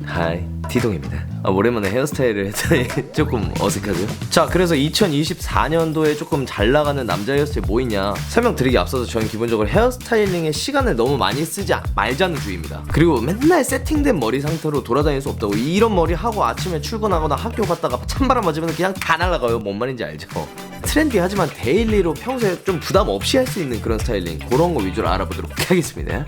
하이, 티동입니다. 오랜만에 헤어스타일을 했더니 조금 어색하죠? 자, 그래서 2024년도에 조금 잘 나가는 남자 헤어스타일 뭐 있냐 설명드리기 앞서서 저는 기본적으로 헤어스타일링에 시간을 너무 많이 쓰지 말자는 주의입니다. 그리고 맨날 세팅된 머리 상태로 돌아다닐 수 없다고. 이런 머리 하고 아침에 출근하거나 학교 갔다가 찬바람 맞으면 그냥 다 날아가요. 뭔 말인지 알죠? 트렌디하지만 데일리로 평소에 좀 부담 없이 할 수 있는 그런 스타일링, 그런 거 위주로 알아보도록 하겠습니다.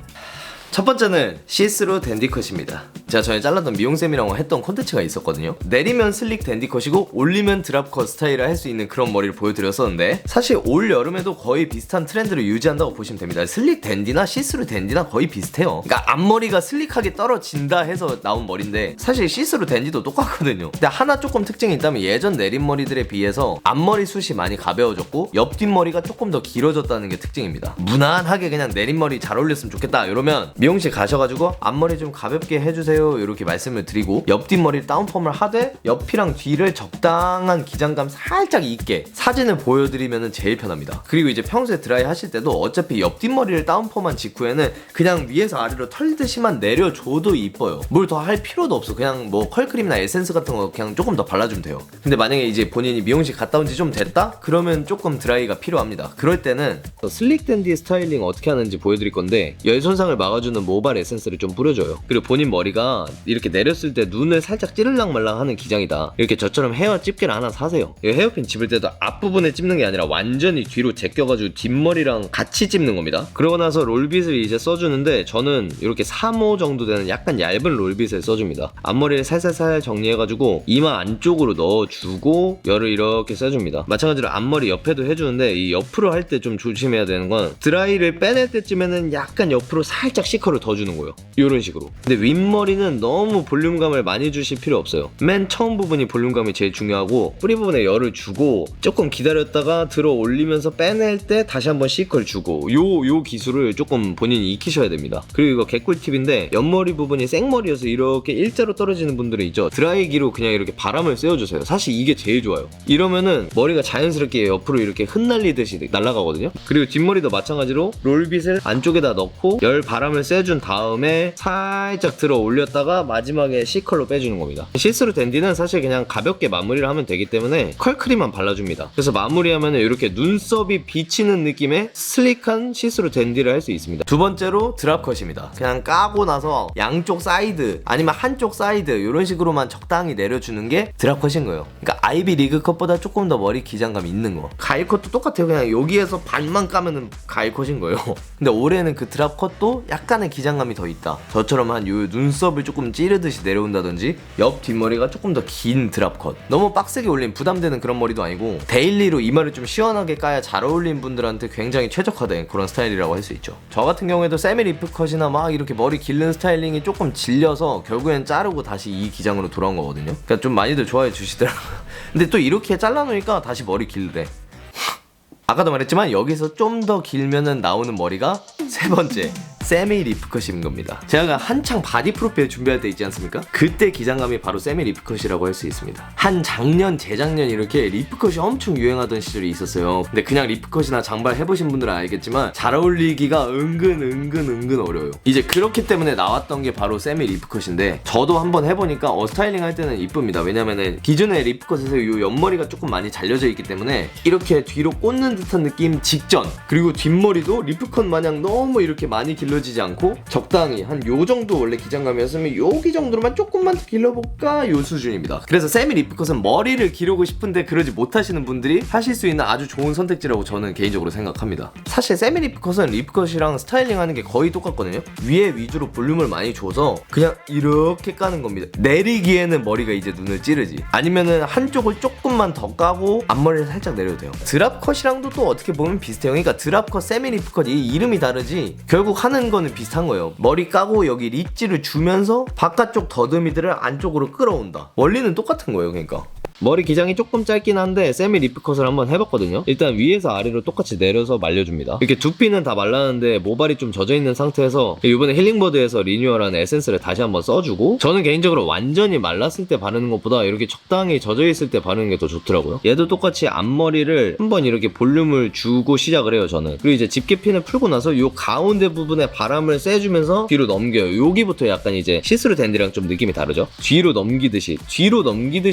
첫 번째는 시스루 댄디컷입니다. 제가 전에 잘랐던 미용쌤이랑 했던 콘텐츠가 있었거든요. 내리면 슬릭 댄디컷이고 올리면 드랍컷 스타일을 할 수 있는 그런 머리를 보여드렸었는데, 사실 올 여름에도 거의 비슷한 트렌드를 유지한다고 보시면 됩니다. 슬릭 댄디나 시스루 댄디나 거의 비슷해요. 그러니까 앞머리가 슬릭하게 떨어진다 해서 나온 머리인데 사실 시스루 댄디도 똑같거든요. 근데 하나 조금 특징이 있다면 예전 내린머리들에 비해서 앞머리 숱이 많이 가벼워졌고 옆 뒷머리가 조금 더 길어졌다는 게 특징입니다. 무난하게 그냥 내린머리 잘 어울렸으면 좋겠다 이러면 미용실 가셔가지고 앞머리 좀 가볍게 해주세요 이렇게 말씀을 드리고 옆 뒷머리 다운펌을 하되 옆이랑 뒤를 적당한 기장감 살짝 있게 사진을 보여드리면 제일 편합니다. 그리고 이제 평소에 드라이 하실 때도 어차피 옆 뒷머리를 다운펌한 직후에는 그냥 위에서 아래로 털듯이만 내려줘도 이뻐요. 뭘 더 할 필요도 없어. 그냥 뭐 컬크림이나 에센스 같은 거 그냥 조금 더 발라주면 돼요. 근데 만약에 이제 본인이 미용실 갔다 온 지 좀 됐다? 그러면 조금 드라이가 필요합니다. 그럴 때는 슬릭 댄디 스타일링 어떻게 하는지 보여드릴 건데, 열 손상을 막아주는 모발 에센스를 좀 뿌려줘요. 그리고 본인 머리가 이렇게 내렸을 때 눈을 살짝 찌를랑 말랑 하는 기장이다. 이렇게 저처럼 헤어 집게를 하나 사세요. 이 헤어핀 집을 때도 앞부분에 찝는 게 아니라 완전히 뒤로 제껴가지고 뒷머리랑 같이 찝는 겁니다. 그러고 나서 롤빗을 이제 써주는데, 저는 이렇게 3호 정도 되는 약간 얇은 롤빗을 써줍니다. 앞머리를 살살살 정리해가지고 이마 안쪽으로 넣어주고 열을 이렇게 쏴줍니다. 마찬가지로 앞머리 옆에도 해주는데, 이 옆으로 할 때 좀 조심해야 되는 건 드라이를 빼낼 때쯤에는 약간 옆으로 살짝 시커를 더 주는 거예요. 이런 식으로. 근데 윗머리는 너무 볼륨감을 많이 주실 필요 없어요. 맨 처음 부분이 볼륨감이 제일 중요하고, 뿌리 부분에 열을 주고 조금 기다렸다가 들어 올리면서 빼낼 때 다시 한번 시커를 주고, 요 기술을 조금 본인이 익히셔야 됩니다. 그리고 이거 개꿀팁인데, 옆머리 부분이 생머리여서 이렇게 일자로 떨어지는 분들은 있죠. 드라이기로 그냥 이렇게 바람을 쐬어주세요. 사실 이게 제일 좋아요. 이러면은 머리가 자연스럽게 옆으로 이렇게 흩날리듯이 날아가거든요. 그리고 뒷머리도 마찬가지로 롤빗을 안쪽에다 넣고 열 바람을 쐬준 다음에 살짝 들어 올렸다가 마지막에 C컬로 빼주는 겁니다. 시스루 댄디는 사실 그냥 가볍게 마무리를 하면 되기 때문에 컬크림만 발라줍니다. 그래서 마무리하면 이렇게 눈썹이 비치는 느낌의 슬릭한 시스루 댄디를 할 수 있습니다. 두 번째로 드랍컷입니다. 그냥 까고 나서 양쪽 사이드 아니면 한쪽 사이드 이런 식으로만 적당히 내려주는 게 드랍컷인 거예요. 그러니까 아이비 리그 컷보다 조금 더 머리 기장감 있는 거. 가일컷도 똑같아요. 그냥 여기에서 반만 까면은 가일컷인 거예요. 근데 올해는 그 드랍컷도 약간의 기장감이 더 있다. 저처럼 한 요 눈썹을 조금 찌르듯이 내려온다든지 옆 뒷머리가 조금 더 긴 드랍컷. 너무 빡세게 올린 부담되는 그런 머리도 아니고 데일리로 이마를 좀 시원하게 까야 잘 어울리는 분들한테 굉장히 최적화된 그런 스타일이라고 할 수 있죠. 저 같은 경우에도 세미 리프컷이나 막 이렇게 머리 기른 스타일링이 조금 질려서 결국엔 자르고 다시 이 기장으로 돌아온 거거든요. 그러니까 좀 많이들 좋아해 주시더라고요. 근데 또 이렇게 잘라놓으니까 다시 머리 길래. 아까도 말했지만 여기서 좀 더 길면은 나오는 머리가 세 번째 세미 리프컷인 겁니다. 제가 한창 바디 프로필 준비할 때 있지 않습니까? 그때 기장감이 바로 세미 리프컷이라고 할 수 있습니다. 한 작년, 재작년 이렇게 리프컷이 엄청 유행하던 시절이 있었어요. 근데 그냥 리프컷이나 장발 해보신 분들은 알겠지만 잘 어울리기가 은근 어려워요. 이제 그렇기 때문에 나왔던 게 바로 세미 리프컷인데, 저도 한번 해보니까 스타일링 할 때는 이쁩니다. 왜냐면은 기존의 리프컷에서 이 옆머리가 조금 많이 잘려져 있기 때문에 이렇게 뒤로 꽂는 듯한 느낌 직전, 그리고 뒷머리도 리프컷 마냥 너무 이렇게 많이 길러지지 않고 적당히 한 요 정도 원래 기장감이었으면 여기 정도로만 조금만 더 길러볼까 요 수준입니다. 그래서 세미 리프컷은 머리를 기르고 싶은데 그러지 못하시는 분들이 하실 수 있는 아주 좋은 선택지라고 저는 개인적으로 생각합니다. 사실 세미 리프컷은 리프컷이랑 스타일링 하는 게 거의 똑같거든요. 위에 위주로 볼륨을 많이 줘서 그냥 이렇게 까는 겁니다. 내리기에는 머리가 이제 눈을 찌르지, 아니면은 한쪽을 조금만 더 까고 앞머리를 살짝 내려도 돼요. 드랍컷이랑도 또 어떻게 보면 비슷해요. 그러니까 드랍컷, 세미 리프컷 이 이름이 다르지 결국 하는 거는 비슷한 거예요. 머리 까고 여기 릿지를 주면서 바깥쪽 더듬이들을 안쪽으로 끌어온다. 원리는 똑같은 거예요. 그러니까 머리 기장이 조금 짧긴 한데 세미 리프컷을 한번 해봤거든요. 일단 위에서 아래로 똑같이 내려서 말려줍니다. 이렇게 두피는 다 말랐는데 모발이 좀 젖어있는 상태에서 이번에 힐링버드에서 리뉴얼한 에센스를 다시 한번 써주고, 저는 개인적으로 완전히 말랐을 때 바르는 것보다 이렇게 적당히 젖어있을 때 바르는 게 더 좋더라고요. 얘도 똑같이 앞머리를 한번 이렇게 볼륨을 주고 시작을 해요, 저는. 그리고 이제 집게핀을 풀고 나서 요 가운데 부분에 바람을 쐬주면서 뒤로 넘겨요. 여기부터 약간 이제 시스루 댄디랑 좀 느낌이 다르죠? 뒤로 넘기듯이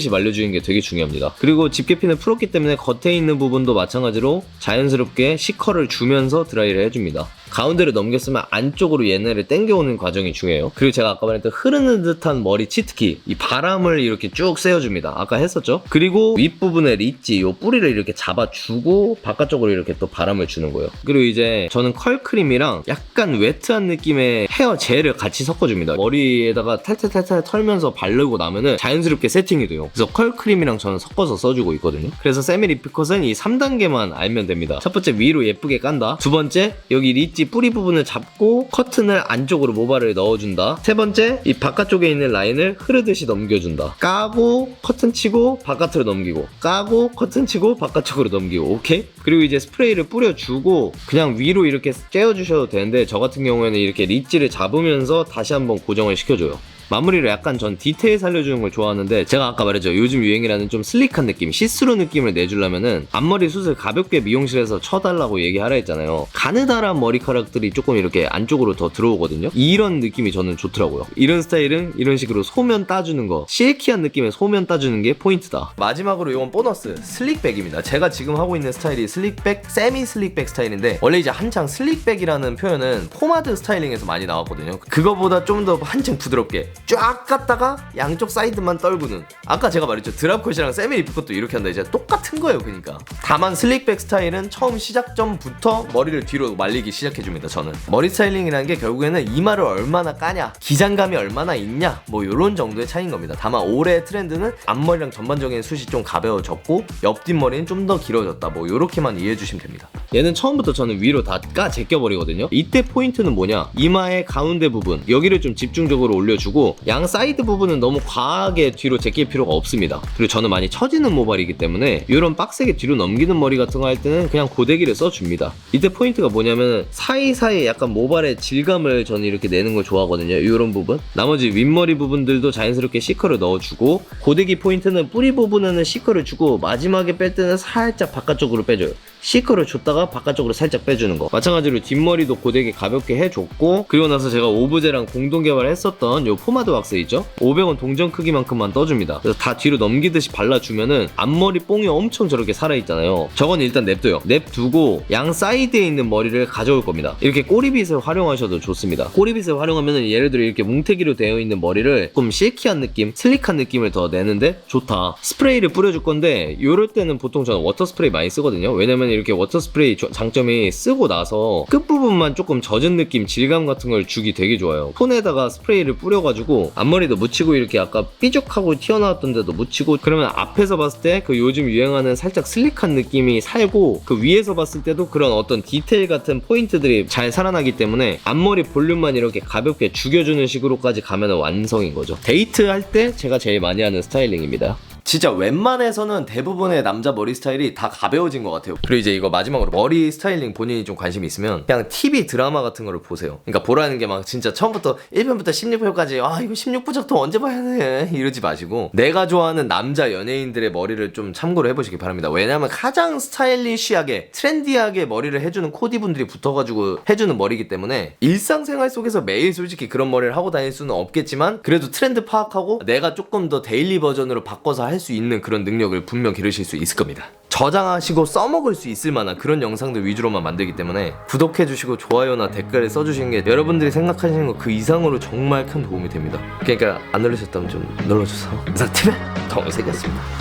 말려주는 게 되게 중요합니다. 그리고 집게핀을 풀었기 때문에 겉에 있는 부분도 마찬가지로 자연스럽게 시커를 주면서 드라이를 해줍니다. 가운데를 넘겼으면 안쪽으로 얘네를 당겨오는 과정이 중요해요. 그리고 제가 아까 말했던 흐르는 듯한 머리 치트키, 이 바람을 이렇게 쭉 쐬어줍니다. 아까 했었죠? 그리고 윗부분에 리치, 요 뿌리를 이렇게 잡아주고 바깥쪽으로 이렇게 또 바람을 주는 거예요. 그리고 이제 저는 컬크림이랑 약간 웨트한 느낌의 헤어 젤을 같이 섞어줍니다. 머리에다가 탈탈탈탈 털면서 바르고 나면은 자연스럽게 세팅이 돼요. 그래서 컬크림이랑 저는 섞어서 써주고 있거든요. 그래서 세미 리프컷은 이 3단계만 알면 됩니다. 첫 번째, 위로 예쁘게 깐다. 두 번째, 여기 리치 뿌리 부분을 잡고 커튼을 안쪽으로 모발을 넣어준다. 세 번째, 이 바깥쪽에 있는 라인을 흐르듯이 넘겨준다. 까고 커튼 치고 바깥으로 넘기고, 까고 커튼 치고 바깥쪽으로 넘기고. 오케이? 그리고 이제 스프레이를 뿌려주고 그냥 위로 이렇게 쬐어주셔도 되는데, 저 같은 경우에는 이렇게 리치를 잡으면서 다시 한번 고정을 시켜줘요. 마무리를 약간 전 디테일 살려주는 걸 좋아하는데, 제가 아까 말했죠, 요즘 유행이라는 좀 슬릭한 느낌, 시스루 느낌을 내주려면은 앞머리 숱을 가볍게 미용실에서 쳐달라고 얘기하라 했잖아요. 가느다란 머리카락들이 조금 이렇게 안쪽으로 더 들어오거든요. 이런 느낌이 저는 좋더라고요. 이런 스타일은 이런 식으로 소면 따주는 거, 실키한 느낌의 소면 따주는 게 포인트다. 마지막으로 이건 보너스, 슬릭백입니다. 제가 지금 하고 있는 스타일이 슬릭백, 세미 슬릭백 스타일인데, 원래 이제 한창 슬릭백이라는 표현은 포마드 스타일링에서 많이 나왔거든요. 그거보다 좀 더 한층 부드럽게 쫙 갔다가 양쪽 사이드만 떨구는, 아까 제가 말했죠, 드랍컷이랑 세미 리프컷도 이렇게 한다. 이제 똑같은 거예요. 그러니까 다만 슬릭백 스타일은 처음 시작점부터 머리를 뒤로 말리기 시작해줍니다. 저는 머리 스타일링이라는 게 결국에는 이마를 얼마나 까냐, 기장감이 얼마나 있냐, 뭐 요런 정도의 차이인 겁니다. 다만 올해의 트렌드는 앞머리랑 전반적인 숱이 좀 가벼워졌고 옆뒷머리는 좀 더 길어졌다, 뭐 요렇게만 이해해 주시면 됩니다. 얘는 처음부터 저는 위로 다 제껴버리거든요. 이때 포인트는 뭐냐, 이마의 가운데 부분 여기를 좀 집중적으로 올려주고, 양 사이드 부분은 너무 과하게 뒤로 제낄 필요가 없습니다. 그리고 저는 많이 처지는 모발이기 때문에 이런 빡세게 뒤로 넘기는 머리 같은 거 할 때는 그냥 고데기를 써줍니다. 이때 포인트가 뭐냐면 사이사이 약간 모발의 질감을 저는 이렇게 내는 걸 좋아하거든요. 이런 부분, 나머지 윗머리 부분들도 자연스럽게 시커를 넣어주고, 고데기 포인트는 뿌리 부분에는 시커를 주고 마지막에 뺄 때는 살짝 바깥쪽으로 빼줘요. 시커를 줬다가 바깥쪽으로 살짝 빼주는 거. 마찬가지로 뒷머리도 고데기 가볍게 해줬고, 그리고 나서 제가 오브제랑 공동 개발했었던 요 포마드 왁스 있죠? 500원 동전 크기만큼만 떠줍니다. 그래서 다 뒤로 넘기듯이 발라주면은 앞머리 뽕이 엄청 저렇게 살아있잖아요. 저건 일단 냅둬요. 냅두고 양 사이드에 있는 머리를 가져올 겁니다. 이렇게 꼬리빗을 활용하셔도 좋습니다. 꼬리빗을 활용하면은 예를 들어 이렇게 뭉태기로 되어 있는 머리를 조금 실키한 느낌, 슬릭한 느낌을 더 내는데 좋다. 스프레이를 뿌려줄 건데, 요럴 때는 보통 저는 워터 스프레이 많이 쓰거든요. 왜냐면 이렇게 워터 스프레이 장점이 쓰고 나서 끝부분만 조금 젖은 느낌, 질감 같은 걸 주기 되게 좋아요. 폰에다가 스프레이를 뿌려가지고 앞머리도 묻히고, 이렇게 아까 삐죽하고 튀어나왔던 데도 묻히고, 그러면 앞에서 봤을 때 그 요즘 유행하는 살짝 슬릭한 느낌이 살고, 그 위에서 봤을 때도 그런 어떤 디테일 같은 포인트들이 잘 살아나기 때문에 앞머리 볼륨만 이렇게 가볍게 죽여주는 식으로까지 가면 완성인 거죠. 데이트할 때 제가 제일 많이 하는 스타일링입니다. 진짜 웬만해서는 대부분의 남자 머리 스타일이 다 가벼워진 것 같아요. 그리고 이제 이거 마지막으로 머리 스타일링 본인이 좀 관심이 있으면 그냥 TV 드라마 같은 거를 보세요. 그러니까 보라는 게 막 진짜 처음부터 1편부터 16편까지 이거 16부작도 언제 봐야 돼 이러지 마시고, 내가 좋아하는 남자 연예인들의 머리를 좀 참고를 해보시기 바랍니다. 왜냐면 가장 스타일리시하게 트렌디하게 머리를 해주는 코디분들이 붙어가지고 해주는 머리이기 때문에 일상생활 속에서 매일 솔직히 그런 머리를 하고 다닐 수는 없겠지만, 그래도 트렌드 파악하고 내가 조금 더 데일리 버전으로 바꿔서 할 수 있는 그런 능력을 분명 기르실 수 있을 겁니다. 저장하시고 써먹을 수 있을 만한 그런 영상들 위주로만 만들기 때문에 구독해주시고 좋아요나 댓글을 써주시는 게 여러분들이 생각하시는 거 그 이상으로 정말 큰 도움이 됩니다. 그러니까 안 눌러주셨다면 좀 눌러주세요. 이상 TV 동생이었습니다.